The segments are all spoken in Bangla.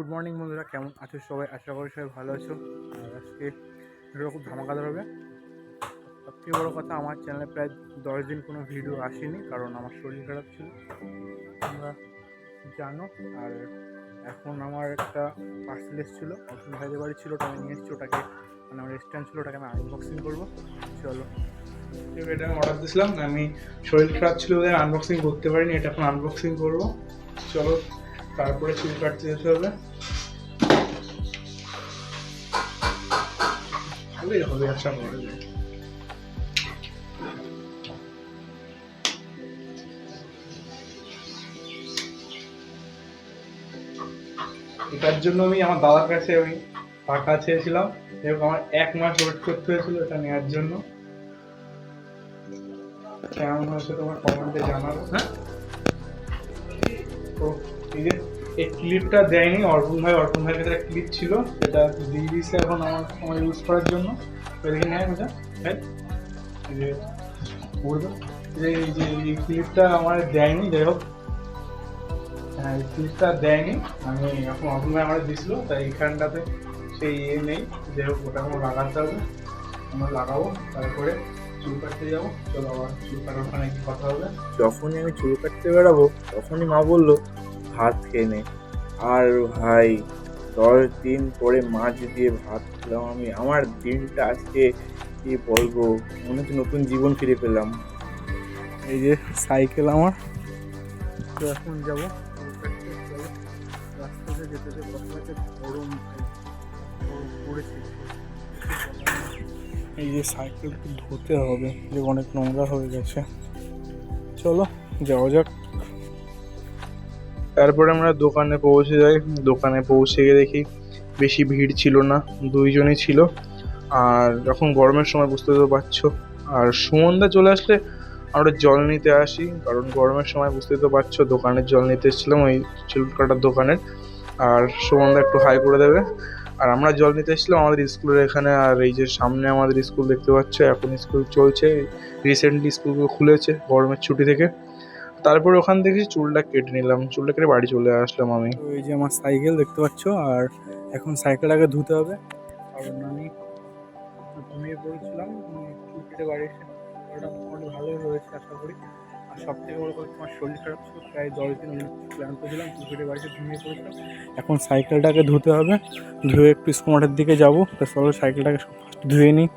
গুড মর্নিং বন্ধুরা, কেমন আছো সবাই? আশা করি সবাই ভালো আছো। আর আজকে ভিডিও খুব ধামাকাদার হবে। সবথেকে বড়ো কথা, আমার চ্যানেলে প্রায় 10 দিন কোনো ভিডিও আসেনি, কারণ আমার শরীর খারাপ ছিল, তোমরা জানো। আর এখন আমার একটা পার্সেল এসেছিলো, অর্জুন ভাইদের বাড়ি ছিল, ওটা আমি নিয়ে এসেছি। ওটাকে আমার স্ট্যান্ড ছিল, ওটাকে আমি আনবক্সিং করবো। চলো, এটা আমি অর্ডার দিয়েছিলাম, আমি শরীর খারাপ ছিল ওদের আনবক্সিং করতে পারিনি, এটা এখন আনবক্সিং করবো। চলো, তারপরে চুল কাটতে যেতে হবে। ভালোই হবে আশা করা যায়। এটার জন্য আমি আমার দাদার কাছে টাকা চেয়েছিলাম, এবং আমার 1 মাস ওয়েট করতে হয়েছিল এটা নেওয়ার জন্য। কেমন হয়েছে তোমার কমেন্টে জানাবো। হ্যাঁ, তো এই যে এই ক্লিপটা দেয়নি অর্পণ ভাইয়ের কাছে একটা ক্লিপ ছিল, সেটা দিয়ে দিয়েছে এখন আমার ইউজ করার জন্য। দেখে নেয় ওটা, হ্যাঁ, এই যে বলবো যে এই ক্লিপটা আমার দেয়নি। যাই হোক, হ্যাঁ, এই ক্লিপটা দেয়নি, আমি এখন অর্পণ ভাই আমার দিয়েছিল, তাই এইখানটাতে সেই নেই। যাই হোক, ওটা আমার লাগাতে হবে, আমরা লাগাবো, তারপরে চুল কাটতে যাবো। চলো, আবার চুল কাটার ওখানে কি কথা হবে। যখনই আমি চুল কাটতে বেরাবো তখনই মা বললো ভাত খেয়ে নে। আর ভাই 10 দিন পরে মাছ দিয়ে ভাত খেলাম আমি। আমার দিনটা আজকে কি বলবো, মনে হচ্ছে নতুন জীবন ফিরে পেলাম। এই যে সাইকেল আমার, তো এখন যাবো রাস্তাতে যেতে যেতে গরম পড়েছে। এই যে সাইকেল ধুতে হবে, যে অনেক নোংরা হয়ে গেছে। চলো যাওয়া যাক। তারপরে আমরা দোকানে পৌঁছে যাই। দোকানে পৌঁছে গিয়ে দেখি বেশি ভিড় ছিল না, 2জনই ছিল। আর যখন গরমের সময়, বুঝতে তো পারছো। আর সুমনদা চলে আসলে আমরা জল নিতে আসি, কারণ গরমের সময় বুঝতে তো পারছো, দোকানের জল নিতে এসেছিলাম ওই চুল কাটার দোকানের। আর সুমনদা একটু হাই করে দেবে। আর আমরা জল নিতে এসেছিলাম আমাদের স্কুলের এখানে। আর এই যে সামনে আমাদের স্কুল দেখতে পাচ্ছ, এখন স্কুল চলছে, রিসেন্টলি স্কুলগুলো খুলেছে গরমের ছুটি থেকে। তারপর ওখান থেকে চুলটা কেটে নিলাম, চুলটা কেটে বাড়ি চলে আসলাম আমি। তো এই যে আমার সাইকেল দেখতে পাচ্ছ, আর এখন সাইকেলটাকে ধুতে হবে, কারণ আমি ঘুমিয়ে পড়েছিলাম। চুল কেটে বাড়ি এসে ওটা মোটামুটি ভালোই রয়েছে আশা করি। আর সব থেকে বড় কথা, তোমার শরীর খারাপ ছিল, প্রায় 10 দিন ক্লান্ত ছিলাম, চুল কেটে বাড়িতে ঘুমিয়ে পড়েছিলাম। এখন সাইকেলটাকে ধুতে হবে, ধুয়ে একটু স্কুমারের দিকে যাবো। তো চলো সাইকেলটাকে ধুয়ে নিই।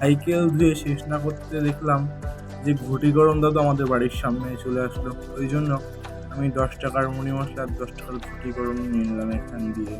সাইকেল ধুয়ে শেষ না করতে দেখলাম যে ঘটি গরম দাদু আমাদের বাড়ির সামনে চলে আসলো। ওই জন্য আমি 10 টাকার মুড়ি মশলা আর 10 টাকার ঘটি গরম নিয়ে নিলাম এখান দিয়ে।